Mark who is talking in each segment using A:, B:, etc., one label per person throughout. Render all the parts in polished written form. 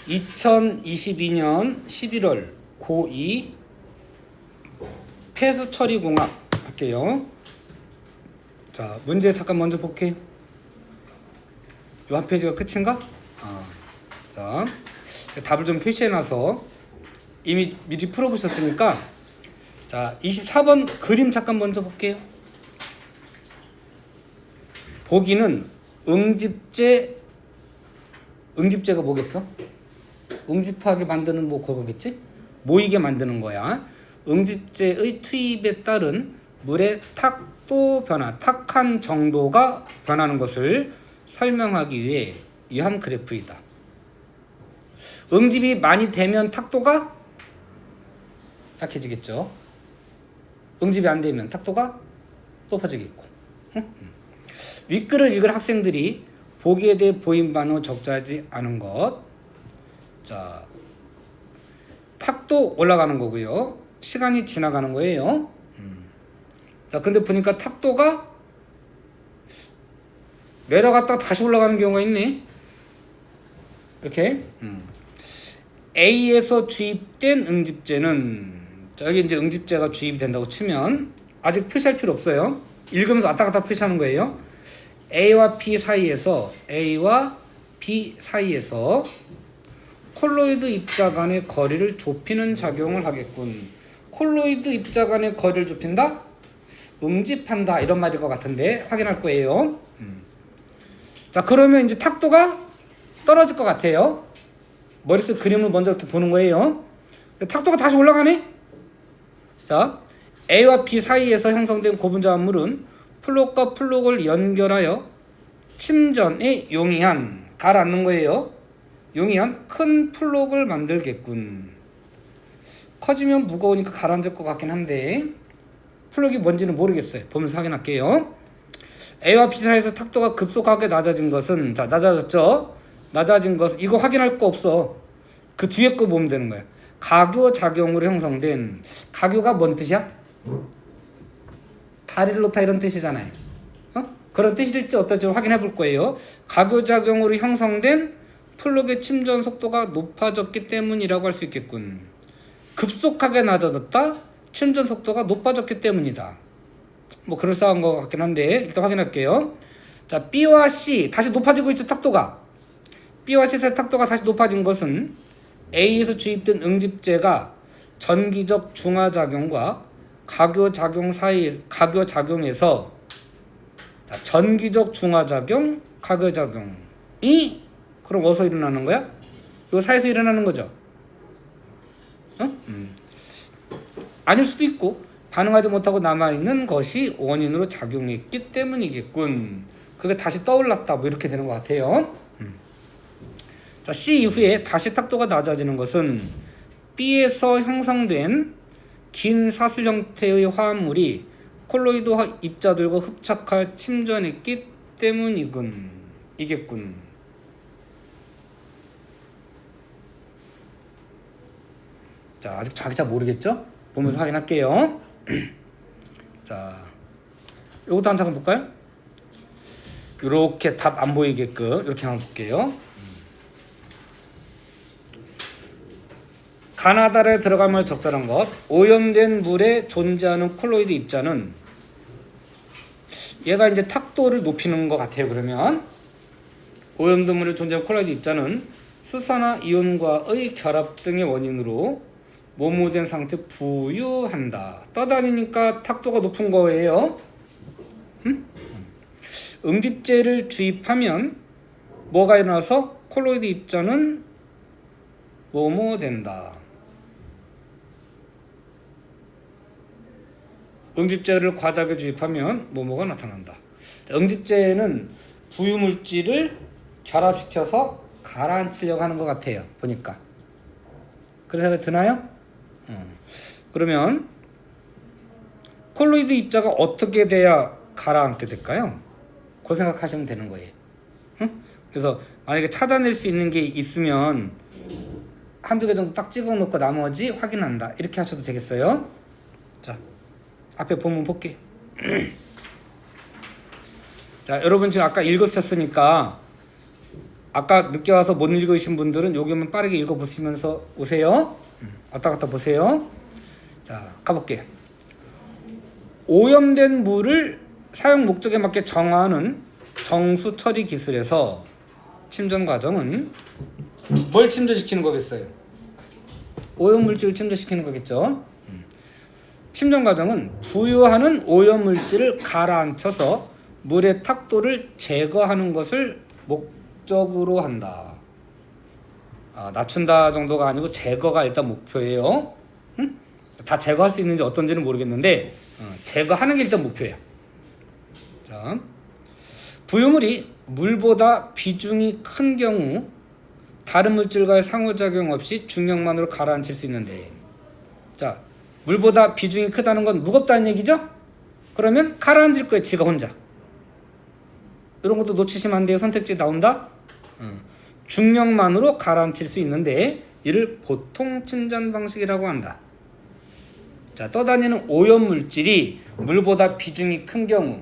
A: 2022년 11월 고2 폐수 처리 공학 할게요. 자, 문제 잠깐 먼저 볼게요. 요 한 페이지가 끝인가? 자, 답을 좀 표시해놔서 이미 미리 풀어보셨으니까, 자, 24번 그림 잠깐 먼저 볼게요. 보기는 응집제가 뭐겠어? 응집하게 만드는 뭐 그거겠지? 모이게 만드는 거야. 응집제의 투입에 따른 물의 탁도 변화, 탁한 정도가 변하는 것을 설명하기 위해 이한 그래프이다. 응집이 많이 되면 탁도가 약해지겠죠. 응집이 안 되면 탁도가 높아지겠고. 윗글을 읽을 학생들이 보기에 대해 보인 바는 적절하지 않은 것. 자, 탁도 올라가는 거고요. 시간이 지나가는 거예요. 자, 근데 보니까 탁도가 내려갔다가 다시 올라가는 경우가 있네. 이렇게. A에서 주입된 응집제는, 자, 여기 이제 응집제가 주입이 된다고 치면 아직 표시할 필요 없어요. 읽으면서 왔다 갔다 표시하는 거예요. A와 B 사이에서 콜로이드 입자 간의 거리를 좁히는 작용을 하겠군. 콜로이드 입자 간의 거리를 좁힌다? 응집한다, 이런 말일 것 같은데 확인할 거예요. 자, 그러면 이제 탁도가 떨어질 것 같아요. 머릿속 그림을 먼저 이렇게 보는 거예요. 탁도가 다시 올라가네. 자, A와 B 사이에서 형성된 고분자합물은 플록과 플록을 연결하여 침전에 용이한, 가라앉는 거예요. 용이한 큰 플록을 만들겠군. 커지면 무거우니까 가라앉을 것 같긴 한데 플록이 뭔지는 모르겠어요. 보면서 확인할게요. A와 B 사이에서 탁도가 급속하게 낮아진 것은, 자, 낮아졌죠? 낮아진 것은, 이거 확인할 거 없어. 그 뒤에 거 보면 되는 거야. 가교작용으로 형성된, 가교가 뭔 뜻이야? 다리를 놓다 이런 뜻이잖아요. 그런 뜻일지 어떨지 확인해 볼 거예요. 가교작용으로 형성된 플록의 침전 속도가 높아졌기 때문이라고 할 수 있겠군. 급속하게 낮아졌다? 침전 속도가 높아졌기 때문이다. 뭐 그럴싸한 것 같긴 한데 일단 확인할게요. 자, B와 C 다시 높아지고 있죠. 탁도가 B와 C 사이 탁도가 다시 높아진 것은 A에서 주입된 응집제가 전기적 중화작용과 가교작용에서, 자, 전기적 중화작용, 가교작용이 그럼 어디서 일어나는 거야? 요 사이에서 일어나는 거죠. 아닐 수도 있고 반응하지 못하고 남아있는 것이 원인으로 작용했기 때문이겠군. 그게 다시 떠올랐다, 뭐 이렇게 되는 것 같아요. 자, C 이후에 다시 탁도가 낮아지는 것은 B에서 형성된 긴 사슬 형태의 화합물이 콜로이드 입자들과 흡착하여 침전했기 때문이겠군. 자, 아직 자기 잘 모르겠죠? 보면서 확인할게요. 자, 요것도 한 잠깐 볼까요? 요렇게 답 안 보이게끔 이렇게 한번 볼게요. 가나다라에 들어가면 적절한 것. 오염된 물에 존재하는 콜로이드 입자는, 얘가 이제 탁도를 높이는 것 같아요. 그러면 오염된 물에 존재하는 콜로이드 입자는 수산화 이온과의 결합 등의 원인으로 모모된 상태 부유한다. 떠다니니까 탁도가 높은 거예요. 응집제를 주입하면 뭐가 일어나서 콜로이드 입자는 뭐뭐 된다. 응집제를 과다하게 주입하면 뭐뭐가 나타난다. 응집제는 부유물질을 결합시켜서 가라앉히려고 하는 것 같아요. 보니까. 그런 생각이 드나요? 그러면 콜로이드 입자가 어떻게 돼야 가라앉게 될까요? 그 생각하시면 되는 거예요. 그래서 만약에 찾아낼 수 있는 게 있으면 한두 개 정도 딱 찍어 놓고 나머지 확인한다, 이렇게 하셔도 되겠어요. 자, 앞에 본문 볼게요. 자, 여러분 지금 아까 읽었었으니까 아까 늦게 와서 못 읽으신 분들은 여기만 빠르게 읽어보시면서 오세요. 왔다 갔다 보세요. 자, 가볼게. 오염된 물을 사용 목적에 맞게 정화하는 정수 처리 기술에서 침전 과정은 뭘 침전시키는 거겠어요? 오염물질을 침전시키는 거겠죠. 침전 과정은 부유하는 오염물질을 가라앉혀서 물의 탁도를 제거하는 것을 목적으로 한다. 낮춘다 정도가 아니고 제거가 일단 목표예요. 다 제거할 수 있는지 어떤지는 모르겠는데 제거하는 게 일단 목표예요. 자, 부유물이 물보다 비중이 큰 경우 다른 물질과의 상호작용 없이 중력만으로 가라앉힐 수 있는데, 자, 물보다 비중이 크다는 건 무겁다는 얘기죠? 그러면 가라앉을 거예요, 지가 혼자. 이런 것도 놓치시면 안 돼요. 선택지 나온다. 중력만으로 가라앉힐 수 있는데 이를 보통 침전 방식이라고 한다. 자, 떠다니는 오염물질이 물보다 비중이 큰 경우,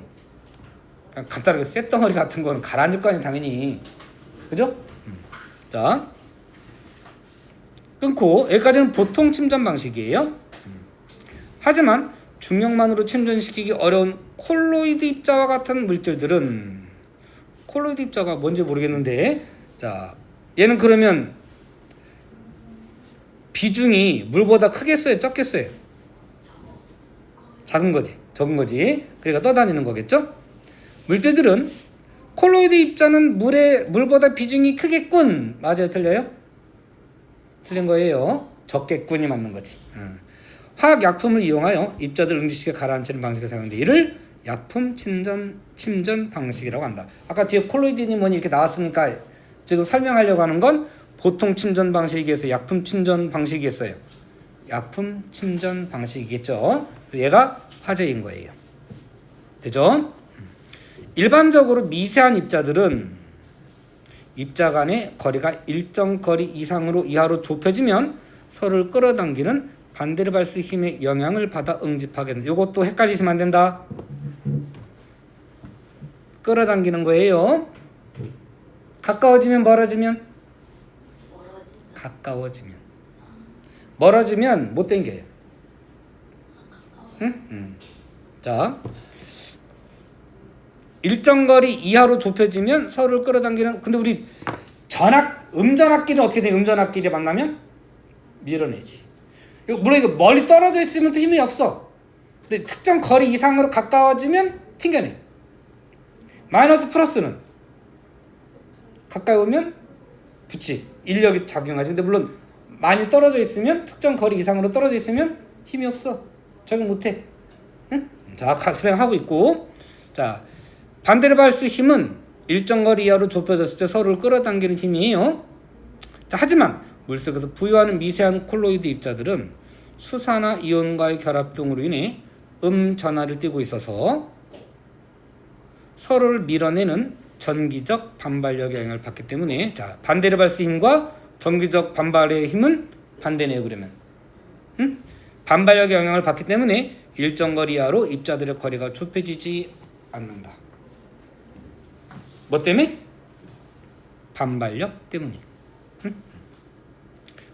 A: 간단하게 쇳덩어리 같은 거는 가라앉을 거 아니에요, 당연히. 그죠? 자, 끊고 여기까지는 보통 침전 방식이에요. 하지만 중력만으로 침전시키기 어려운 콜로이드 입자와 같은 물질들은, 콜로이드 입자가 뭔지 모르겠는데, 자, 얘는 그러면 비중이 물보다 크겠어요, 적겠어요? 작은 거지, 적은 거지. 그러니까 떠다니는 거겠죠? 물질들은 콜로이드 입자는 물보다 비중이 크겠군. 맞아요, 틀려요? 틀린 거예요. 적겠군이 맞는 거지. 화학 약품을 이용하여 입자들 응집시켜 가라앉히는 방식을 사용하는데 이를 약품 침전 방식이라고 한다. 아까 뒤에 콜로이드니 뭐니 이렇게 나왔으니까 지금 설명하려고 하는 건 보통 침전 방식에서 약품 침전 방식이겠어요. 약품 침전 방식이겠죠. 얘가 화제인 거예요. 되죠? 일반적으로 미세한 입자들은 입자 간의 거리가 일정 거리 이하로 좁혀지면 서로를 끌어당기는 반데르발스 힘의 영향을 받아 응집하게 된다. 이것도 헷갈리시면 안 된다. 끌어당기는 거예요. 가까워지면 멀어지면? 가까워지면. 멀어지면 못 당겨요. 응? 자, 일정 거리 이하로 좁혀지면 서로를 끌어당기는. 근데 우리 음전압끼리는 어떻게 돼? 음전압끼리 만나면 밀어내지. 물론 이거 멀리 떨어져 있으면 또 힘이 없어. 근데 특정 거리 이상으로 가까워지면 튕겨내. 마이너스 플러스는 가까이 오면 붙이 인력이 작용하지. 근데 물론 많이 떨어져 있으면, 특정 거리 이상으로 떨어져 있으면 힘이 없어. 적용 못해. 응? 자, 생각하고 있고. 자, 반데르발스 힘은 일정 거리 이하로 좁혀졌을 때 서로를 끌어당기는 힘이에요. 자, 하지만 물속에서 부유하는 미세한 콜로이드 입자들은 수산화 이온과의 결합 등으로 인해 전하를 띠고 있어서 서로를 밀어내는 전기적 반발력의 영향을 받기 때문에, 자, 반데르발스 힘과 전기적 반발의 힘은 반대네요. 그러면 반발력의 영향을 받기 때문에 일정 거리 이하로 입자들의 거리가 좁혀지지 않는다. 뭐 때문에? 반발력 때문에.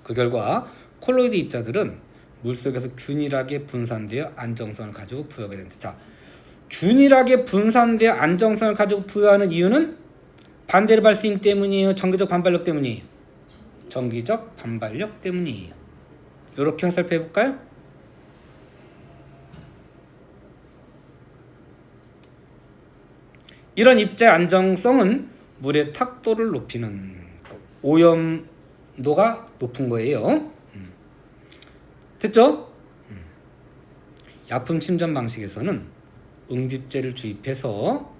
A: 그 결과 콜로이드 입자들은 물속에서 균일하게 분산되어 안정성을 가지고 부여하게 된다. 자, 균일하게 분산되어 안정성을 가지고 부여하는 이유는 반데르발스 힘 때문이에요? 전기적 반발력 때문이에요? 전기적 반발력 때문이에요. 이렇게 화살표 해볼까요? 이런 입자의 안정성은 물의 탁도를 높이는, 오염도가 높은 거예요. 됐죠? 약품 침전 방식에서는 응집제를 주입해서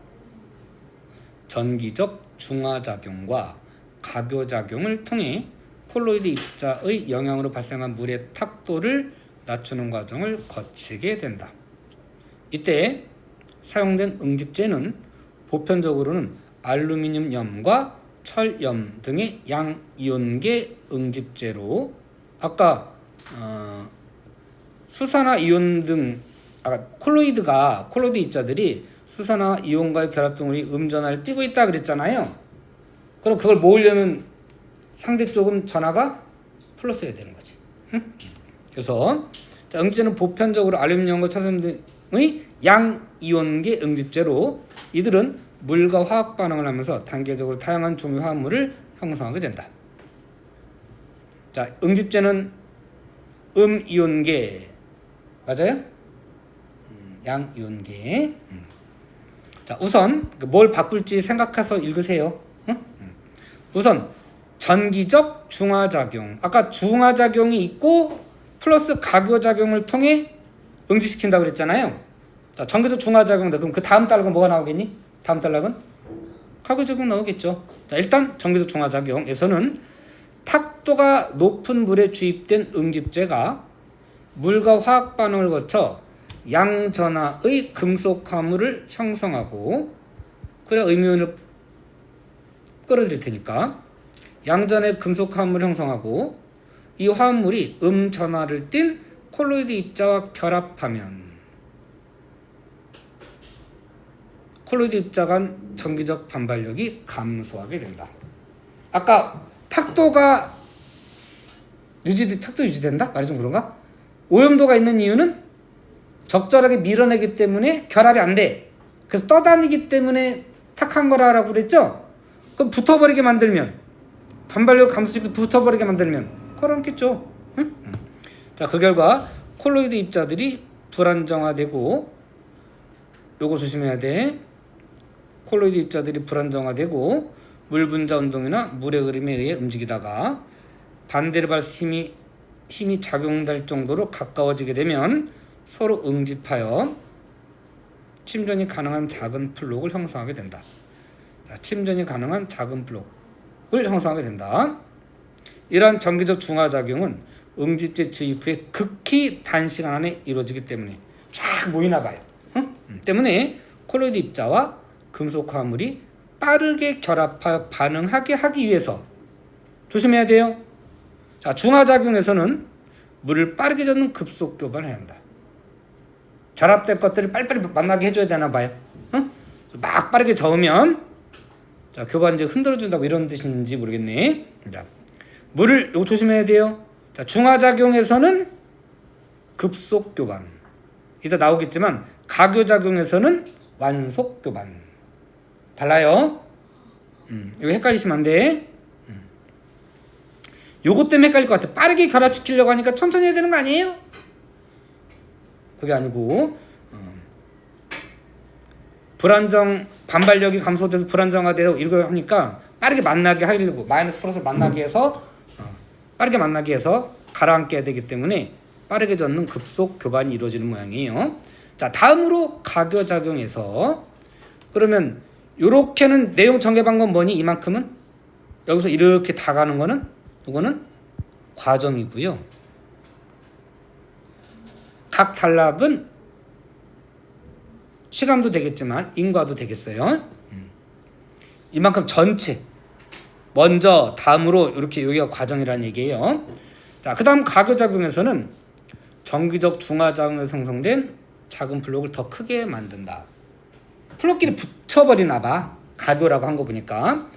A: 전기적 중화작용과 가교작용을 통해 콜로이드 입자의 영향으로 발생한 물의 탁도를 낮추는 과정을 거치게 된다. 이때 사용된 응집제는 보편적으로는 알루미늄염과 철염 등의 양이온계 응집제로, 아까 수산화 이온 등 콜로이드 입자들이 수산화 이온과의 결합 등으로 음전하를 띠고 있다 그랬잖아요. 그럼 그걸 모으려면 상대 쪽은 전하가 플러스여야 되는 거지. 응? 그래서 자, 응집제는 보편적으로 알루미늄과 철산 등의 양이온계 응집제로 이들은 물과 화학 반응을 하면서 단계적으로 다양한 종류 화합물을 형성하게 된다. 자, 응집제는 음이온계 맞아요? 양이온계. 자, 우선 뭘 바꿀지 생각해서 읽으세요. 응? 우선 전기적 중화작용. 아까 중화작용이 있고 플러스 가교작용을 통해 응집시킨다고 그랬잖아요. 자, 전기적 중화작용인데 그럼 그 다음 단락은 뭐가 나오겠니? 다음 단락은 가교작용 나오겠죠. 자, 일단 전기적 중화작용에서는 탁도가 높은 물에 주입된 응집제가 물과 화학 반응을 거쳐 양전하의 금속 화물을 형성하고 그래 음이온을 끌어들일 테니까 양전의 금속 화물을 형성하고 이 화합물이 음전하를 띤 콜로이드 입자와 결합하면 콜로이드 입자 간 전기적 반발력이 감소하게 된다. 아까 탁도 유지된다? 말이 좀 그런가? 오염도가 있는 이유는 적절하게 밀어내기 때문에 결합이 안 돼. 그래서 떠다니기 때문에 탁한 거라고 그랬죠? 그럼 붙어버리게 만들면 반발력 감소시켜서 붙어버리게 만들면 걸어놓겠죠. 응? 자, 그 결과 콜로이드 입자들이 불안정화되고 요거 조심해야 돼. 콜로이드 입자들이 불안정화되고 물 분자 운동이나 물의 흐름에 의해 움직이다가 반데르발스 힘이 작용될 정도로 가까워지게 되면 서로 응집하여 침전이 가능한 작은 플록을 형성하게 된다. 자, 침전이 가능한 작은 플록을 형성하게 된다. 이러한 전기적 중화작용은 응집제 주입 후에 극히 단시간 안에 이루어지기 때문에 쫙 모이나 봐요. 응? 때문에 콜로이드 입자와 금속 화물이 빠르게 결합하여 반응하게 하기 위해서 조심해야 돼요. 자, 중화작용에서는 물을 빠르게 젓는 급속 교반을 해야 한다. 결합될 것들을 빨리빨리 만나게 해줘야 되나 봐요. 응? 막 빠르게 저으면 자, 교반이 이제 흔들어준다고 이런 뜻인지 모르겠네. 자, 물을 이거 조심해야 돼요. 자, 중화작용에서는 급속 교반. 이따 나오겠지만 가교작용에서는 완속 교반. 달라요. 이거 헷갈리시면 안 돼. 요것 때문에 헷갈릴 것 같아. 빠르게 결합시키려고 하니까 천천히 해야 되는 거 아니에요? 그게 아니고 불안정 반발력이 감소돼서 불안정화되고 이거 하니까 빠르게 만나게 하려고 마이너스 플러스를 만나게 해서 빠르게 만나게 해서 가라앉게 해야 되기 때문에 빠르게 젓는 급속 교반이 이루어지는 모양이에요. 자, 다음으로 가교작용에서 그러면 요렇게는 내용 전개 방법 뭐니? 이만큼은 여기서 이렇게 다 가는 거는 이거는 과정이고요. 각 단락은 시간도 되겠지만 인과도 되겠어요. 이만큼 전체 먼저 다음으로 이렇게 여기가 과정이라는 얘기예요. 자, 그 다음 가교작용에서는 전기적 중화작용에서 생성된 작은 플록을 더 크게 만든다. 플록끼리 붙여버리나 봐. 가교라고 한 거 보니까.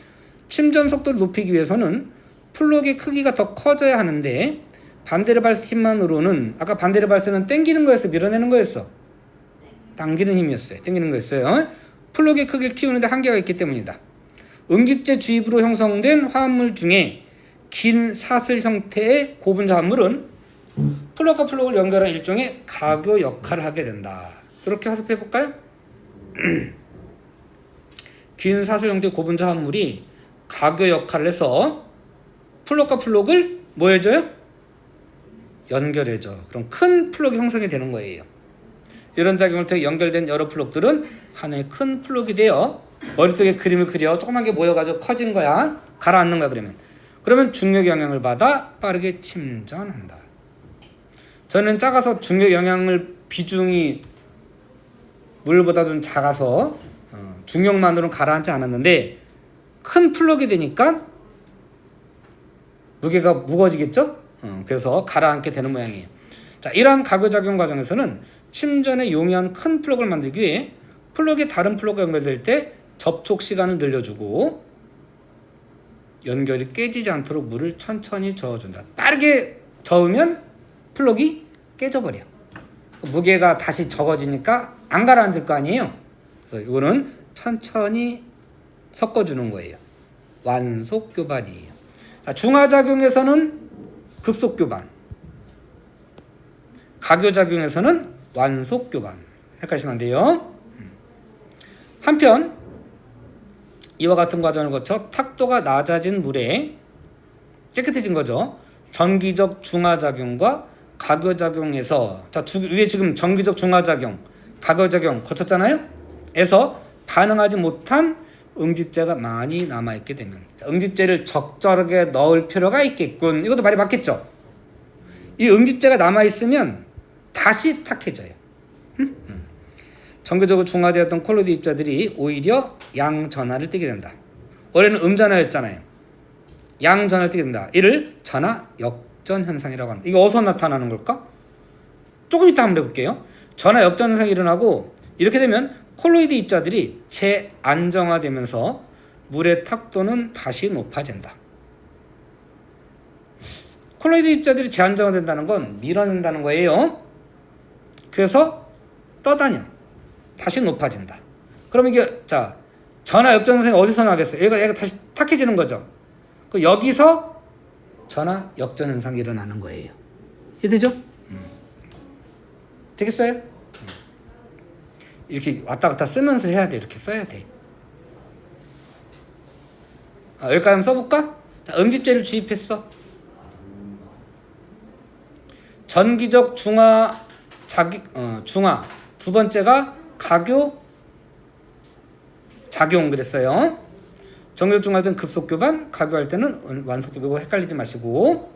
A: 침전 속도를 높이기 위해서는 플록의 크기가 더 커져야 하는데 반데르발스 힘만으로는 아까 반데르발스는 당기는 거였어, 밀어내는 거였어? 당기는 힘이었어요. 당기는 거였어요. 플록의 크기를 키우는데 한계가 있기 때문이다. 응집제 주입으로 형성된 화합물 중에 긴 사슬 형태의 고분자 화합물은 플록과 플록을 연결하는 일종의 가교 역할을 하게 된다. 이렇게 해석해 볼까요? 긴 사슬 형태의 고분자 화합물이 가교 역할을 해서 플록과 플록을 뭐 해줘요? 연결해줘. 그럼 큰 플록이 형성이 되는 거예요. 이런 작용을 통해 연결된 여러 플록들은 하나의 큰 플록이 되어 머릿속에 그림을 그려 조그만 게 모여가지고 커진 거야. 가라앉는 거야. 그러면 중력 영향을 받아 빠르게 침전한다. 저는 작아서 중력 영향을 비중이 물보다 좀 작아서 중력만으로는 가라앉지 않았는데 큰 플록이 되니까 무게가 무거워지겠죠? 그래서 가라앉게 되는 모양이에요. 자, 이러한 가교작용 과정에서는 침전에 용이한 큰 플록을 만들기 위해 플록이 다른 플록과 연결될 때 접촉 시간을 늘려주고 연결이 깨지지 않도록 물을 천천히 저어준다. 빠르게 저으면 플록이 깨져버려. 무게가 다시 적어지니까 안 가라앉을 거 아니에요. 그래서 이거는 천천히 섞어주는 거예요. 완속교반이에요. 자, 중화작용에서는 급속교반, 가교작용에서는 완속교반. 헷갈리시면 안 돼요. 한편 이와 같은 과정을 거쳐 탁도가 낮아진 물에 깨끗해진 거죠. 전기적 중화작용과 가교작용에서 자 위에 지금 전기적 중화작용, 가교작용 거쳤잖아요. 에서 반응하지 못한 응집제가 많이 남아있게 되면 자, 응집제를 적절하게 넣을 필요가 있겠군. 이것도 말이 맞겠죠. 이 응집제가 남아있으면 다시 탁해져요. 전기적으로 중화되었던 콜로이드 입자들이 오히려 양전하를 띠게 된다. 원래는 음전하였잖아요. 양전하를 띠게 된다. 이를 전하 역전 현상이라고 한다. 이거 어디서 나타나는 걸까? 조금 이따 한번 해볼게요. 전하 역전 현상이 일어나고 이렇게 되면 콜로이드 입자들이 재안정화되면서 물의 탁도는 다시 높아진다. 콜로이드 입자들이 재안정화된다는 건 밀어낸다는 거예요. 그래서 떠다녀. 다시 높아진다. 그럼 이게 자 전하 역전 현상이 어디서 나겠어요? 얘가 다시 탁해지는 거죠. 그 여기서 전하 역전 현상이 일어나는 거예요. 이해되죠? 되겠어요? 이렇게 왔다 갔다 쓰면서 해야 돼. 이렇게 써야 돼. 여기까지 한번 써볼까? 자, 응집제를 주입했어. 전기적 중화 중화. 두 번째가 가교 작용 그랬어요. 전기적 중화할 때는 급속교반, 가교할 때는 완속교반. 이거 헷갈리지 마시고.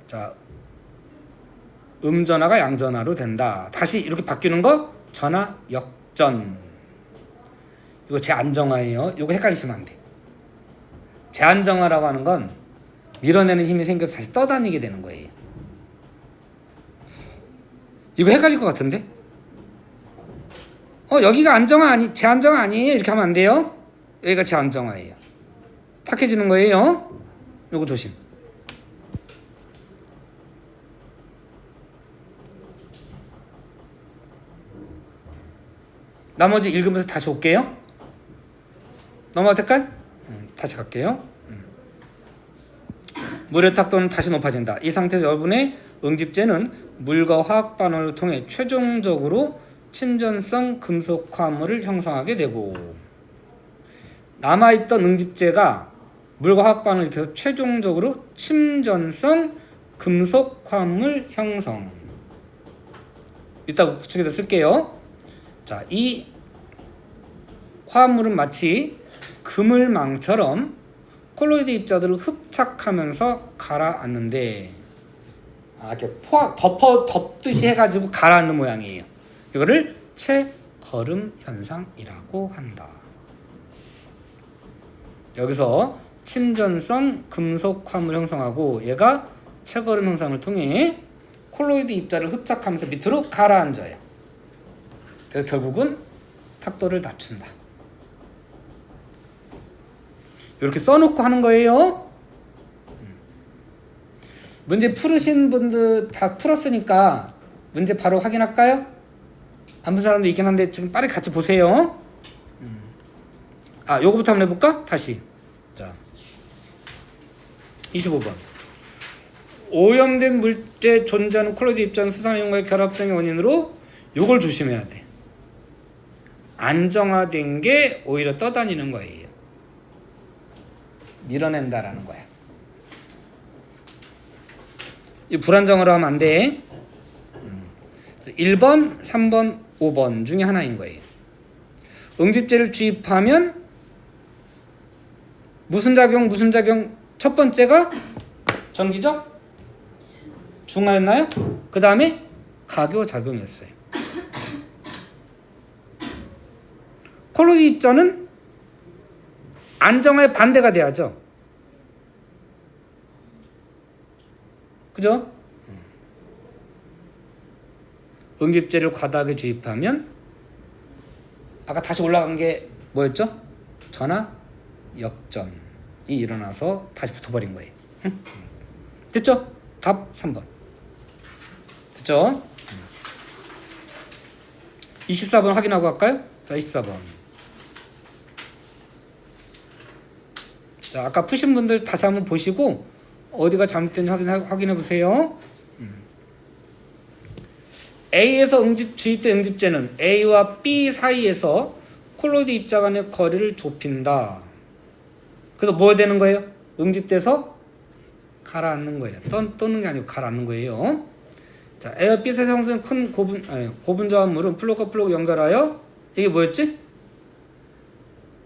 A: 자, 음전화가 양전화로 된다. 다시 이렇게 바뀌는 거 전화 역전. 이거 재안정화예요. 이거 헷갈리시면 안 돼. 재안정화라고 하는 건 밀어내는 힘이 생겨서 다시 떠다니게 되는 거예요. 이거 헷갈릴 것 같은데? 여기가 안정화 재안정화 아니에요? 이렇게 하면 안 돼요. 여기가 재안정화예요. 탁해지는 거예요. 요거 조심. 나머지 읽으면서 다시 올게요. 넘어가도 될까요? 다시 갈게요. 물의 탁도는 다시 높아진다. 이 상태에서 여러분의 응집제는 물과 화학 반응을 통해 최종적으로 침전성 금속 화합물을 형성하게 되고 남아있던 응집제가 물과 화학 반응을 일으켜서 최종적으로 침전성 금속 화합물 형성. 이따 구축에다 쓸게요. 자, 이 화합물은 마치 그물망처럼 콜로이드 입자들을 흡착하면서 가라앉는데 이렇게 덮듯이 해가지고 가라앉는 모양이에요. 이거를 채거름 현상이라고 한다. 여기서 침전성 금속 화합물 형성하고 얘가 채거름 현상을 통해 콜로이드 입자를 흡착하면서 밑으로 가라앉아요. 그래서 결국은 탁도를 낮춘다. 이렇게 써놓고 하는 거예요. 문제 풀으신 분들 다 풀었으니까 문제 바로 확인할까요? 안 푼 사람도 있긴 한데 지금 빨리 같이 보세요. 요거부터 한번 해볼까? 다시. 자, 25번. 오염된 물질에 존재하는 콜로이드 입자는 수산이온과의 결합 등의 원인으로 요걸 조심해야 돼. 안정화된 게 오히려 떠다니는 거예요. 밀어낸다라는 거야. 이 불안정으로 하면 안 돼. 1번, 3번, 5번 중에 하나인 거예요. 응집제를 주입하면 무슨 작용? 첫 번째가 전기적 중화였나요? 그 다음에 가교작용이었어요. 콜로이드 입자는 안정화의 반대가 돼야죠. 그죠? 응집제를 과다하게 주입하면 아까 다시 올라간 게 뭐였죠? 전하 역전이 일어나서 다시 붙어버린 거예요. 응? 됐죠? 답 3번. 됐죠? 24번 확인하고 갈까요? 자, 24번. 자, 아까 푸신 분들 다시 한번 보시고 어디가 잘못된지 확인해 보세요. A에서 주입된 응집제는 A와 B 사이에서 콜로이드 입자 간의 거리를 좁힌다. 그래서 뭐 되는 거예요? 응집돼서 가라앉는 거예요. 떠는 게 아니고 가라앉는 거예요. 자, A와 B 사이에서 형성된 큰 고분자합물은 플럭과 플럭 연결하여 이게 뭐였지?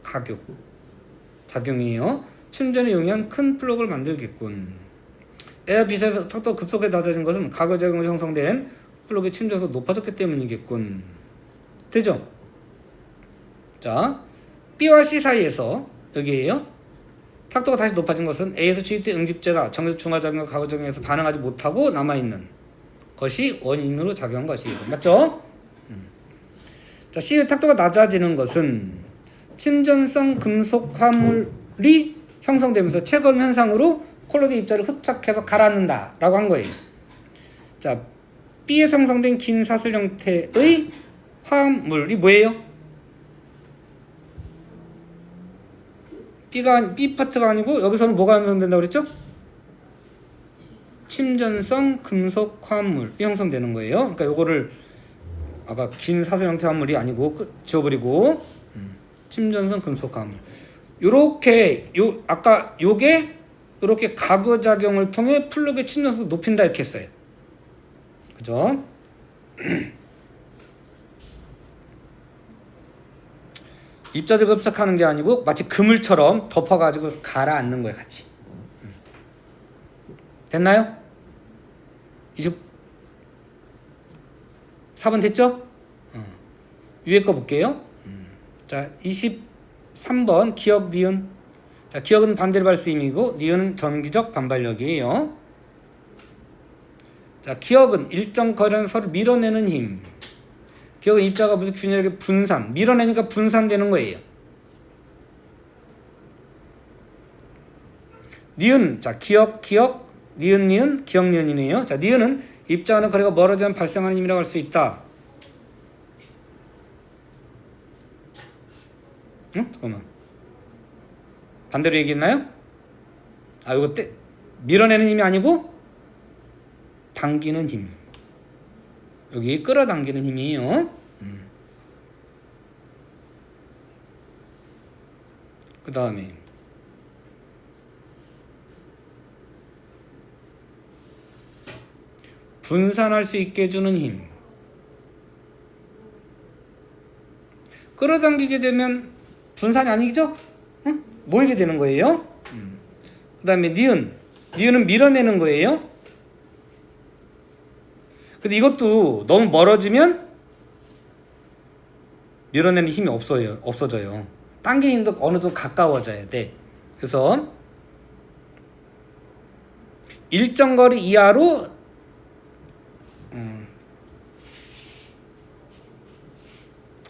A: 가교 작용이에요. 침전에 용이한 큰 플럭을 만들겠군. A와 B 사이에서 척도 급속하게 낮아진 것은 가교 작용으로 형성된 플럭의 침전에서 높아졌기 때문이겠군. 되죠? 자, B와 C 사이에서 여기에요. 탁도가 다시 높아진 것은 A에서 주입된 응집제가 정적 중화작용과 가교작용에서 반응하지 못하고 남아있는 것이 원인으로 작용한 것이고. 맞죠? 자, C의 탁도가 낮아지는 것은 침전성 금속 화물이 형성되면서 체검 현상으로 콜로이드 입자를 흡착해서 가라앉는다 라고 한 거예요. 자, B에 형성된 긴 사슬 형태의 화합물이 뭐예요? B 파트가 아니고 여기서는 뭐가 형성된다고 그랬죠? 침전성 금속 화합물이 형성되는 거예요. 그러니까 요거를 아까 긴 사슬 형태 화합물이 아니고 지워버리고 침전성 금속 화합물. 요렇게 아까 요게 요렇게 가교 작용을 통해 플럭의 침전성을 높인다 이렇게 했어요. 그죠? 입자들 흡착하는 게 아니고 마치 그물처럼 덮어가지고 가라앉는 거예요, 같이. 됐나요? 24번 됐죠? 위에 거 볼게요. 자, 23번 기역 니은. 자, 기역은 반대로 발수임이고 니은은 전기적 반발력이에요. 자, 기역은 일정 거리는 서로 밀어내는 힘. 기역은 입자가 무슨 균열에게 밀어내니까 분산되는 거예요. 니은, 자, 기역, 니은, 기역, 니은이네요. 자, 니은은 입자와는 거리가 멀어지면 발생하는 힘이라고 할 수 있다. 응? 잠깐만. 반대로 얘기했나요? 아, 이거 밀어내는 힘이 아니고 당기는 힘. 여기 끌어당기는 힘이에요. 그 다음에 분산할 수 있게 해주는 힘. 끌어당기게 되면 분산이 아니죠? 응? 모이게 되는 거예요. 그 다음에 니은은 밀어내는 거예요. 근데 이것도 너무 멀어지면 밀어내는 힘이 없어져요. 당기는 힘도 어느 정도 가까워져야 돼. 그래서 일정 거리 이하로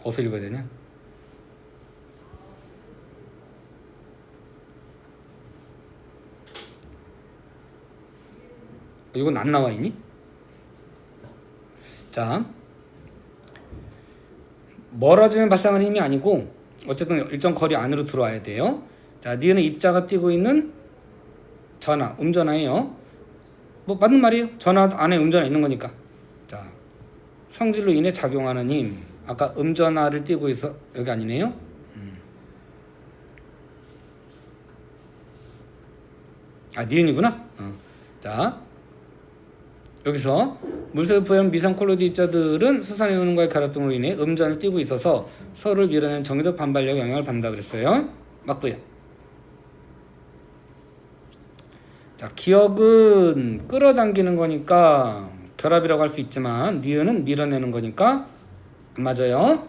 A: 어디서 읽어야 되냐? 이건 안 나와 있니? 자, 멀어지면 발생하는 힘이 아니고 어쨌든 일정 거리 안으로 들어와야 돼요. 자, 니은은 입자가 띄고 있는 전하, 음전하예요. 뭐 맞는 말이에요. 전하 안에 음전하 있는 거니까. 자, 성질로 인해 작용하는 힘. 아까 음전하를 띄고 있어 여기 아니네요. 아, 니은이구나. 자, 여기서 물속에 부여한 미상 콜로이드 입자들은 수산의 흐름과의 결합등으로 인해 음전을 띄고 있어서 서로를 밀어내는 정기적 반발력 영향을 받는다 그랬어요. 맞고요. 자, 기역은 끌어당기는 거니까 결합이라고 할 수 있지만 니은은 밀어내는 거니까 안 맞아요.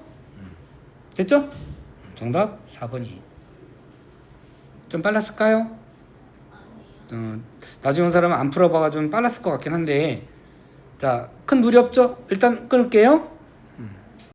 A: 됐죠? 정답 4번이. 좀 빨랐을까요? 나중에 온 사람은 안 풀어봐가 좀 빨랐을 것 같긴 한데, 자, 큰 무리 없죠? 일단 끊을게요.